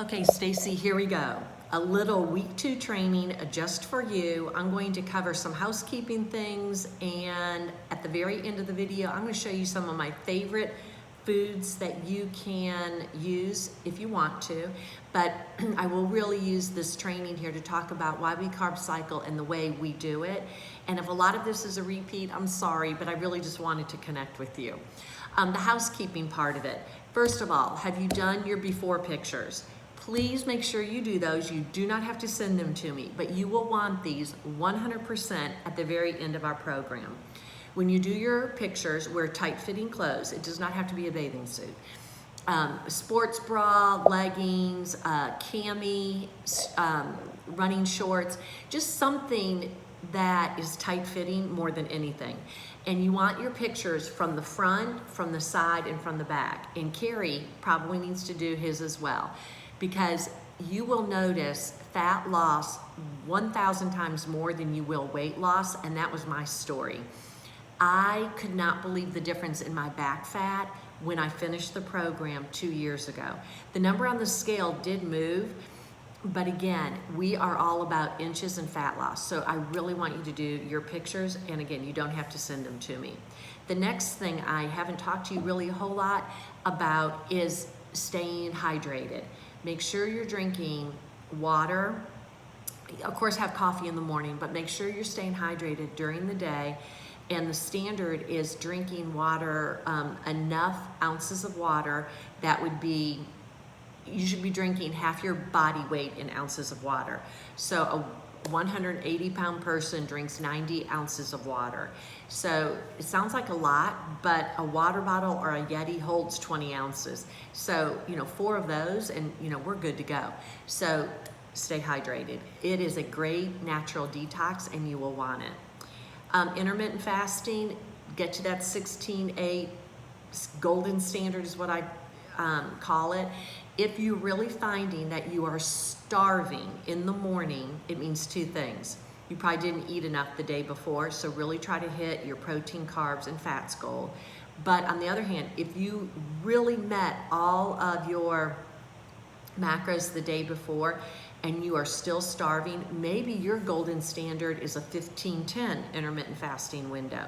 Okay, Stacy, here we go. A little week 2 training just for you. I'm going to cover some housekeeping things, and at the very end of the video, I'm going to show you some of my favorite foods that you can use if you want to, but I will really use this training here to talk about why we carb cycle and the way we do it. And if a lot of this is a repeat, I'm sorry, but I really just wanted to connect with you. The housekeeping part of it. First of all, have you done your before pictures? Please make sure you do those. You do not have to send them to me, but you will want these 100% at the very end of our program. When you do your pictures, wear tight-fitting clothes. It does not have to be a bathing suit. Sports bra, leggings, cami, running shorts, just something that is tight-fitting more than anything. And you want your pictures from the front, from the side, and from the back. And Carrie probably needs to do his as well, because you will notice fat loss 1,000 times more than you will weight loss, and that was my story. I could not believe the difference in my back fat when I finished the program 2 years ago. The number on the scale did move, but again, we are all about inches and fat loss. So I really want you to do your pictures, and again, you don't have to send them to me. The next thing I haven't talked to you really a whole lot about is staying hydrated. Make sure you're drinking water. Of course, have coffee in the morning, but make sure you're staying hydrated during the day. And the standard is drinking water, enough ounces of water that would be, you should be drinking half your body weight in ounces of water. So a 180-pound person drinks 90 ounces of water. So it sounds like a lot, but a water bottle or a Yeti holds 20 ounces. So, 4 of those and, we're good to go. So stay hydrated. It is a great natural detox and you will want it. Intermittent fasting, get to that 16-8 golden standard is what I call it. If you're really finding that you are starving in the morning, it means 2 things. You probably didn't eat enough the day before, so really try to hit your protein, carbs, and fats goal. But on the other hand, if you really met all of your macros the day before and you are still starving, maybe your golden standard is a 15-10 intermittent fasting window.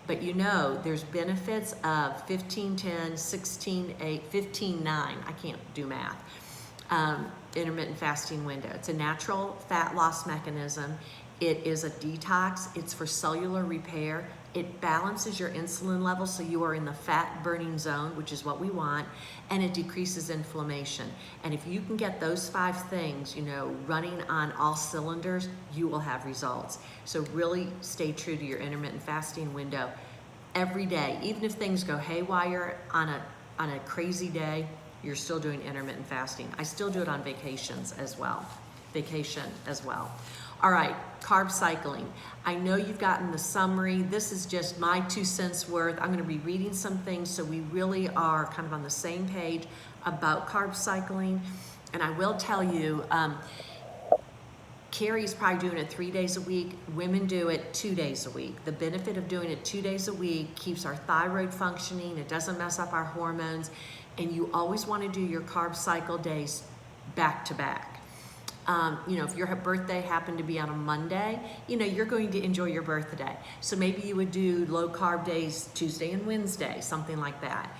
But there's benefits of 15-10, 16-8, 15-9, I can't do math, intermittent fasting window. It's a natural fat loss mechanism. It is a detox. It's for cellular repair. It balances your insulin level so you are in the fat burning zone, which is what we want, and it decreases inflammation. And if you can get those 5 things, running on all cylinders, you will have results. So really stay true to your intermittent fasting window every day. Even if things go haywire on a crazy day, you're still doing intermittent fasting. I still do it on vacation as well. All right, carb cycling. I know you've gotten the summary. This is just my 2 cents worth. I'm gonna be reading some things so we really are kind of on the same page about carb cycling. And I will tell you, Carrie's probably doing it 3 days a week. Women do it 2 days a week. The benefit of doing it 2 days a week keeps our thyroid functioning. It doesn't mess up our hormones. And you always want to do your carb cycle days back to back. If your birthday happened to be on a Monday, you're going to enjoy your birthday. So maybe you would do low carb days Tuesday and Wednesday, something like that.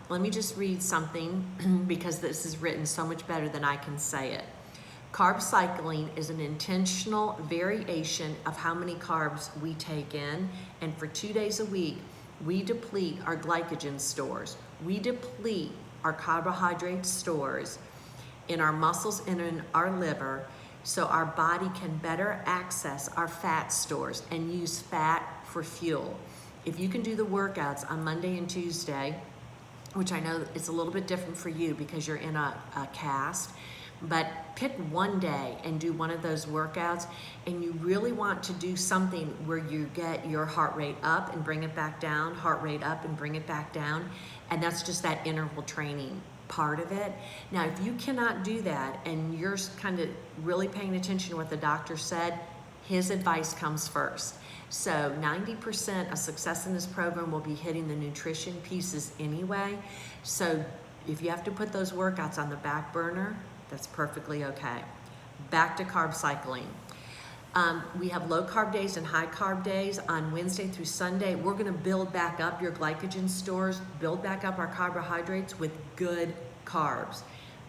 Let me just read something because this is written so much better than I can say it. Carb cycling is an intentional variation of how many carbs we take in, and for 2 days a week, we deplete our glycogen stores. We deplete our carbohydrate stores in our muscles and in our liver so our body can better access our fat stores and use fat for fuel. If you can do the workouts on Monday and Tuesday, which I know it's a little bit different for you because you're in a cast, but pick one day and do one of those workouts, and you really want to do something where you get your heart rate up and bring it back down, heart rate up and bring it back down, and that's just that interval training part of it. Now, if you cannot do that and you're kind of really paying attention to what the doctor said, his advice comes first. So 90% of success in this program will be hitting the nutrition pieces anyway. So if you have to put those workouts on the back burner, that's perfectly okay. Back to carb cycling. We have low carb days and high carb days on Wednesday through Sunday. We're gonna build back up your glycogen stores, build back up our carbohydrates with good carbs.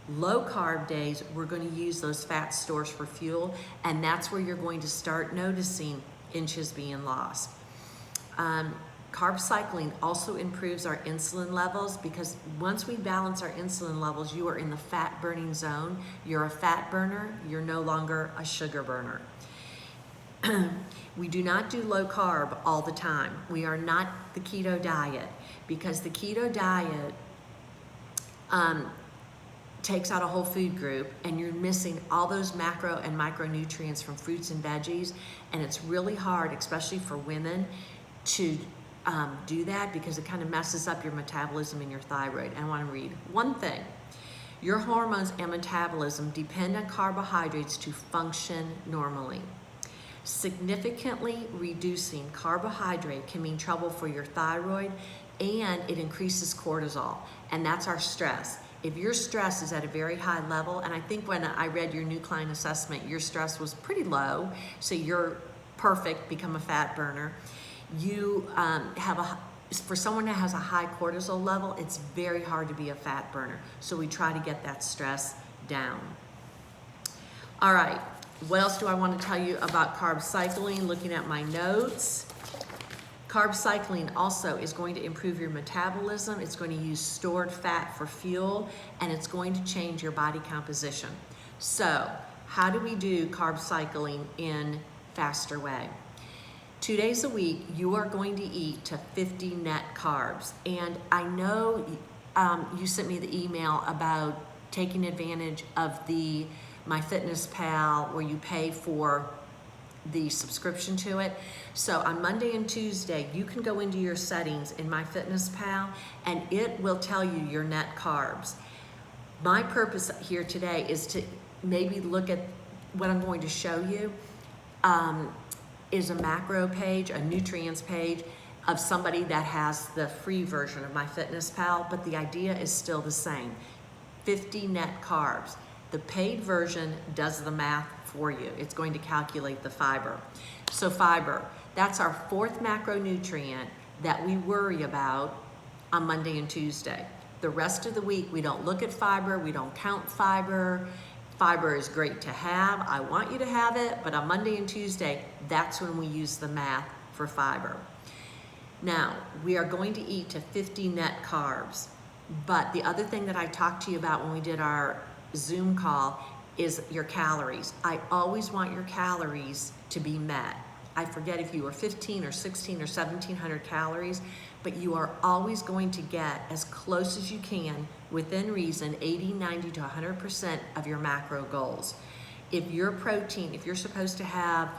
Low carb days, we're gonna use those fat stores for fuel, and that's where you're going to start noticing inches being lost. Carb cycling also improves our insulin levels, because once we balance our insulin levels, you are in the fat burning zone. You're a fat burner, you're no longer a sugar burner. We do not do low carb all the time. We are not the keto diet, because the keto diet takes out a whole food group, and you're missing all those macro and micronutrients from fruits and veggies, and it's really hard, especially for women, to do that, because it kind of messes up your metabolism and your thyroid. And I want to read one thing. Your hormones and metabolism depend on carbohydrates to function normally. Significantly reducing carbohydrate can mean trouble for your thyroid, and it increases cortisol, and that's our stress. If your stress is at a very high level, and I think when I read your new client assessment, your stress was pretty low, so you're perfect, become a fat burner. You for someone that has a high cortisol level, it's very hard to be a fat burner. So we try to get that stress down. All right, what else do I want to tell you about carb cycling? Looking at my notes. Carb cycling also is going to improve your metabolism. It's going to use stored fat for fuel, and it's going to change your body composition. So how do we do carb cycling in a faster way? 2 days a week, you are going to eat to 50 net carbs. And I know you sent me the email about taking advantage of the MyFitnessPal, where you pay for the subscription to it. So on Monday and Tuesday, you can go into your settings in MyFitnessPal, and it will tell you your net carbs. My purpose here today is to maybe look at what I'm going to show you. Is a macro page, a nutrients page of somebody that has the free version of MyFitnessPal, but the idea is still the same. 50 net carbs. The paid version does the math for you. It's going to calculate the fiber. So fiber, that's our fourth macronutrient that we worry about on Monday and Tuesday. The rest of the week, we don't look at fiber, we don't count fiber. Fiber is great to have. I want you to have it, but on Monday and Tuesday, that's when we use the math for fiber. Now, we are going to eat to 50 net carbs, but the other thing that I talked to you about when we did our Zoom call is your calories. I always want your calories to be met. I forget if you were 15 or 16 or 1700 calories, but you are always going to get as close as you can, within reason, 80, 90 to 100% of your macro goals. If your protein, if you're supposed to have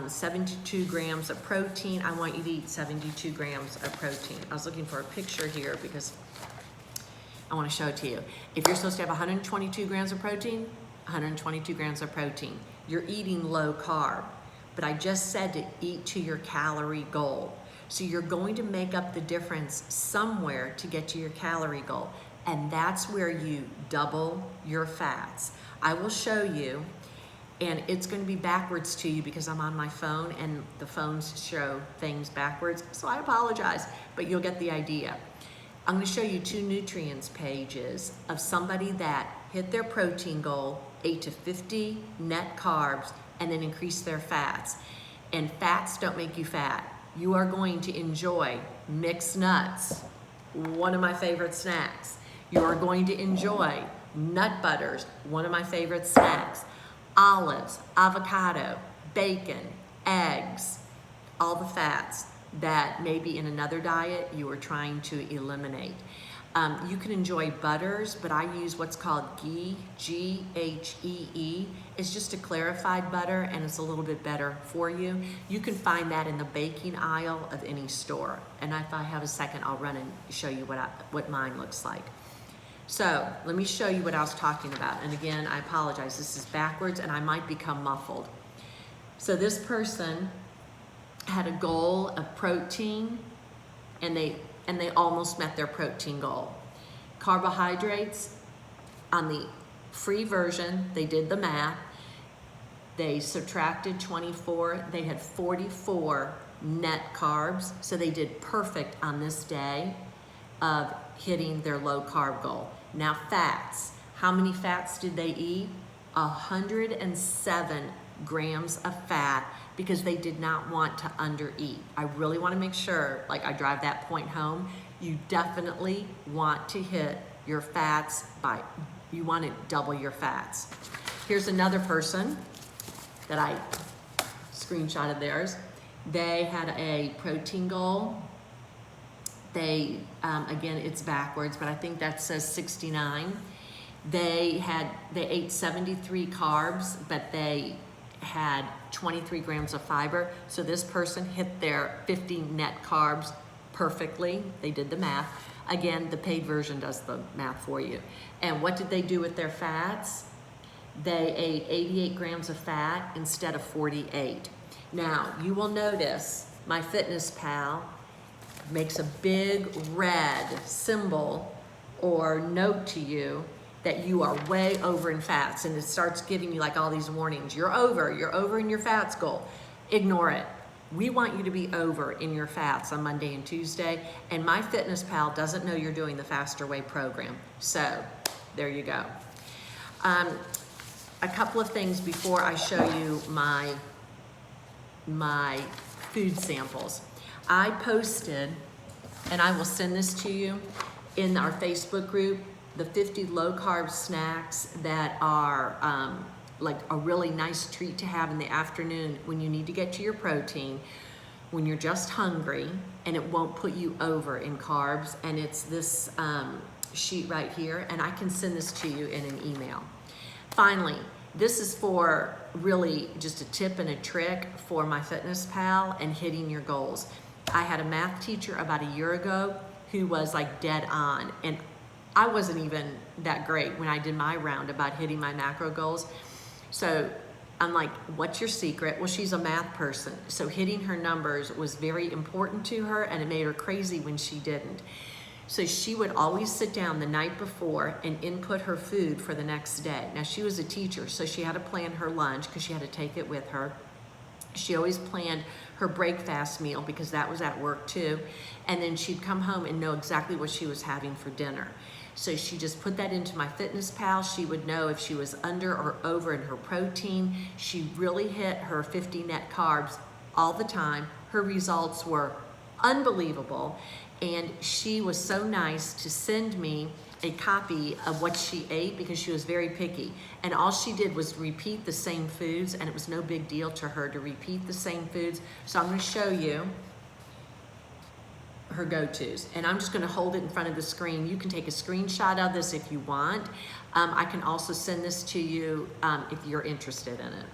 72 grams of protein, I want you to eat 72 grams of protein. I was looking for a picture here because I want to show it to you. If you're supposed to have 122 grams of protein, 122 grams of protein. You're eating low carb, but I just said to eat to your calorie goal. So you're going to make up the difference somewhere to get to your calorie goal. And that's where you double your fats. I will show you, and it's going to be backwards to you because I'm on my phone and the phones show things backwards. So I apologize, but you'll get the idea. I'm going to show you two nutrients pages of somebody that hit their protein goal, ate to 50 net carbs, and then increased their fats. And fats don't make you fat. You are going to enjoy mixed nuts, one of my favorite snacks. You are going to enjoy nut butters, one of my favorite snacks. Olives, avocado, bacon, eggs, all the fats that maybe in another diet you are trying to eliminate. You can enjoy butters, but I use what's called ghee, G-H-E-E. It's just a clarified butter, and it's a little bit better for you. You can find that in the baking aisle of any store. And if I have a second, I'll run and show you what mine looks like. So let me show you what I was talking about. And again, I apologize, this is backwards and I might become muffled. So this person had a goal of protein, and they almost met their protein goal. Carbohydrates, on the free version, they did the math. They subtracted 24, they had 44 net carbs, so they did perfect on this day of hitting their low carb goal. Now fats, how many fats did they eat? 107 grams of fat, because they did not want to undereat. I really want to make sure, like I drive that point home, you definitely want to hit your fats by, you want to double your fats. Here's another person that I screenshotted theirs. They had a protein goal. They, again, it's backwards, but I think that says 69. They ate 73 carbs, but they had 23 grams of fiber. So this person hit their 50 net carbs perfectly. They did the math. Again, the paid version does the math for you. And what did they do with their fats? They ate 88 grams of fat instead of 48. Now, you will notice my FitnessPal makes a big red symbol or note to you that you are way over in fats, and it starts giving you like all these warnings. You're over in your fats goal. Ignore it. We want you to be over in your fats on Monday and Tuesday, and my FitnessPal doesn't know you're doing the Faster Way program. So, there you go. A couple of things before I show you my food samples. I posted, and I will send this to you in our Facebook group, the 50 low carb snacks that are like a really nice treat to have in the afternoon when you need to get to your protein, when you're just hungry, and it won't put you over in carbs. And it's this sheet right here, and I can send this to you in an email. Finally, this is for really just a tip and a trick for my FitnessPal and hitting your goals. I had a math teacher about a year ago who was like dead on, and I wasn't even that great when I did my round about hitting my macro goals. So I'm like, what's your secret? Well, she's a math person, so hitting her numbers was very important to her, and it made her crazy when she didn't. So she would always sit down the night before and input her food for the next day. Now, she was a teacher, so she had to plan her lunch because she had to take it with her. She always planned her breakfast meal because that was at work too. And then she'd come home and know exactly what she was having for dinner. So she just put that into my FitnessPal. She would know if she was under or over in her protein. She really hit her 50 net carbs all the time. Her results were unbelievable. And she was so nice to send me a copy of what she ate because she was very picky. And all she did was repeat the same foods, and it was no big deal to her to repeat the same foods. So I'm going to show you her go-tos, and I'm just going to hold it in front of the screen. You can take a screenshot of this if you want. I can also send this to you if you're interested in it.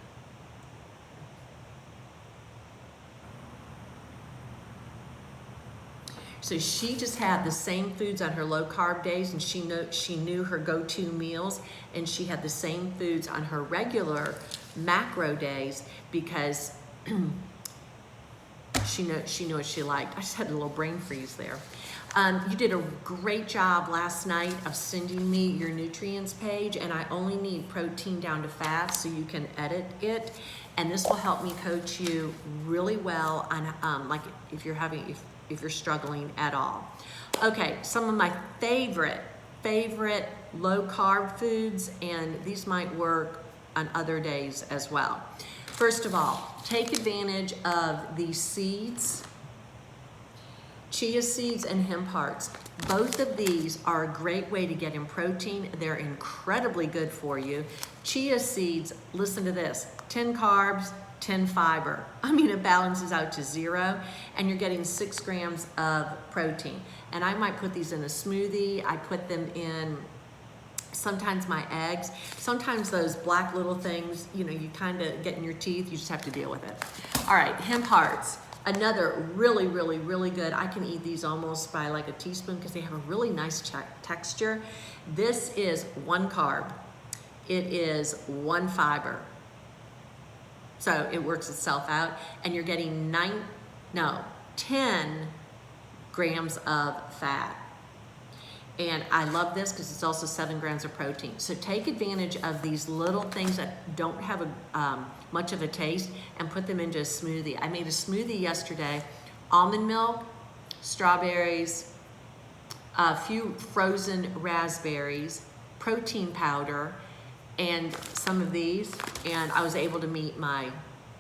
So she just had the same foods on her low carb days, and she knew her go-to meals, and she had the same foods on her regular macro days because she knew what she liked. I just had a little brain freeze there. You did a great job last night of sending me your nutrients page, and I only need protein down to fat so you can edit it, and this will help me coach you really well on like if you're struggling at all. Okay, some of my favorite low carb foods, and these might work on other days as well. First of all, take advantage of these seeds, chia seeds and hemp hearts. Both of these are a great way to get in protein. They're incredibly good for you. Chia seeds, listen to this, 10 carbs, 10 fiber. I mean, it balances out to 0, and you're getting 6 grams of protein. And I might put these in a smoothie. I put them in sometimes my eggs. Sometimes those black little things, you know, you kind of get in your teeth. You just have to deal with it. All right, hemp hearts. Another really good. I can eat these almost by like a teaspoon because they have a really nice texture. This is 1 carb. It is 1 fiber. So it works itself out, and you're getting 10 grams of fat. And I love this because it's also 7 grams of protein. So take advantage of these little things that don't have much of a taste and put them into a smoothie. I made a smoothie yesterday, almond milk, strawberries, a few frozen raspberries, protein powder, and some of these, and I was able to meet my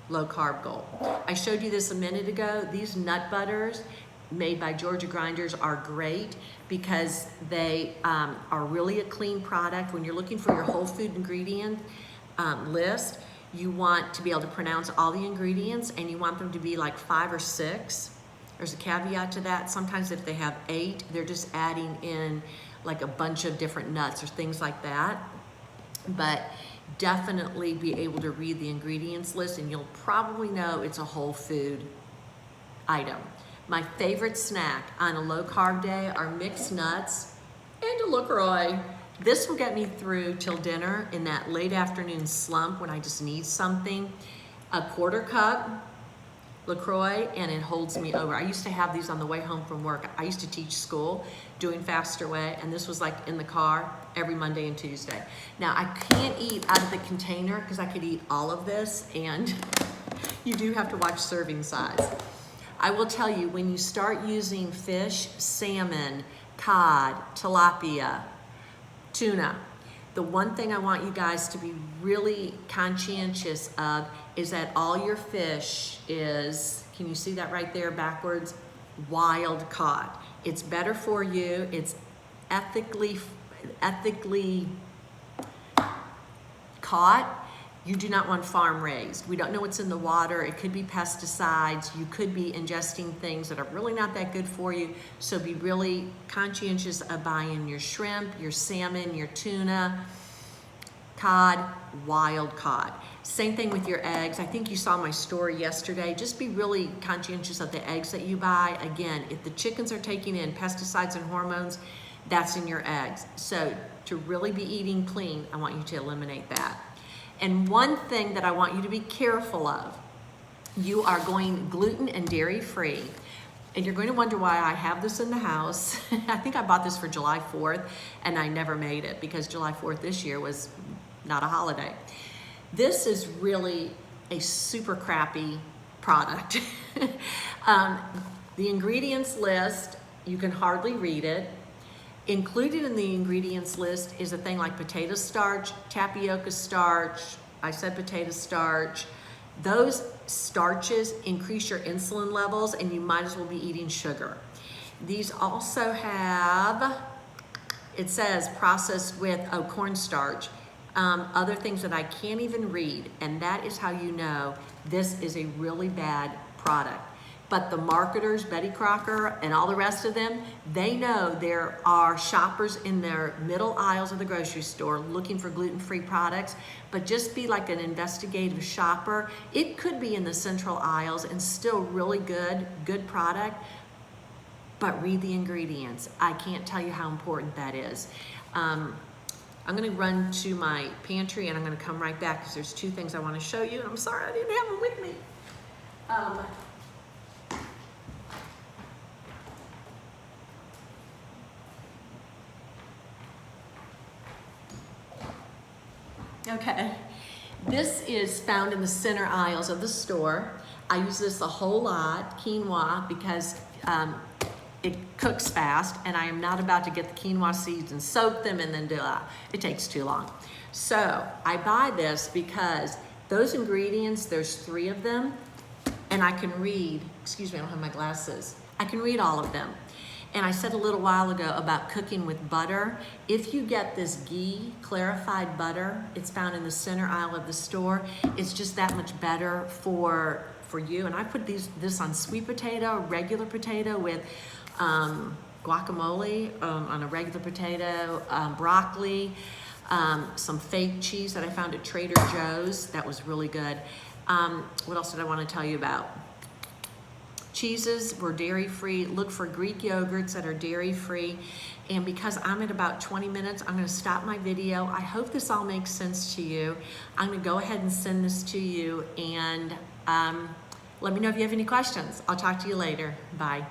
low carb goal. I showed you this a minute ago. These nut butters made by Georgia Grinders are great because they are really a clean product. When you're looking for your whole food ingredient list, you want to be able to pronounce all the ingredients, and you want them to be like 5 or 6. There's a caveat to that. Sometimes if they have 8, they're just adding in like a bunch of different nuts or things like that. But definitely be able to read the ingredients list, and you'll probably know it's a whole food item. My favorite snack on a low carb day are mixed nuts and a LaCroix. This will get me through till dinner in that late afternoon slump when I just need something. A 1/4 cup LaCroix, and it holds me over. I used to have these on the way home from work. I used to teach school doing Faster Way, and this was like in the car every Monday and Tuesday. Now I can't eat out of the container because I could eat all of this, and you do have to watch serving size. I will tell you, when you start using fish, salmon, cod, tilapia, tuna, the one thing I want you guys to be really conscientious of is that all your fish is, can you see that right there backwards? Wild caught. It's better for you. It's ethically caught. You do not want farm raised. We don't know what's in the water. It could be pesticides. You could be ingesting things that are really not that good for you. So be really conscientious of buying your shrimp, your salmon, your tuna, cod, wild caught. Same thing with your eggs. I think you saw my story yesterday. Just be really conscientious of the eggs that you buy. Again, if the chickens are taking in pesticides and hormones, that's in your eggs. So to really be eating clean, I want you to eliminate that. And one thing that I want you to be careful of, you are going gluten and dairy free. And you're going to wonder why I have this in the house. I think I bought this for July 4th and I never made it because July 4th this year was not a holiday. This is really a super crappy product. The ingredients list, you can hardly read it. Included in the ingredients list is a thing like potato starch, tapioca starch, I said potato starch. Those starches increase your insulin levels and you might as well be eating sugar. These also have, it says processed with cornstarch, other things that I can't even read, and that is how you know this is a really bad product. But the marketers, Betty Crocker and all the rest of them, they know there are shoppers in their middle aisles of the grocery store looking for gluten-free products, but just be like an investigative shopper. It could be in the central aisles and still really good product, but read the ingredients. I can't tell you how important that is. I'm gonna run to my pantry and I'm gonna come right back because there's 2 things I wanna show you, and I'm sorry I didn't have them with me. Okay, this is found in the center aisles of the store. I use this a whole lot, quinoa, because it cooks fast, and I am not about to get the quinoa seeds and soak them and then do that. It takes too long. So I buy this because those ingredients, there's 3 of them, and I can read, excuse me, I don't have my glasses. I can read all of them. And I said a little while ago about cooking with butter. If you get this ghee clarified butter, it's found in the center aisle of the store. It's just that much better for you. And I put this on sweet potato, regular potato with guacamole on a regular potato, broccoli, some fake cheese that I found at Trader Joe's. That was really good. What else did I want to tell you about? Cheeses were dairy-free. Look for Greek yogurts that are dairy-free. And because I'm at about 20 minutes, I'm gonna stop my video. I hope this all makes sense to you. I'm gonna go ahead and send this to you, and let me know if you have any questions. I'll talk to you later. Bye.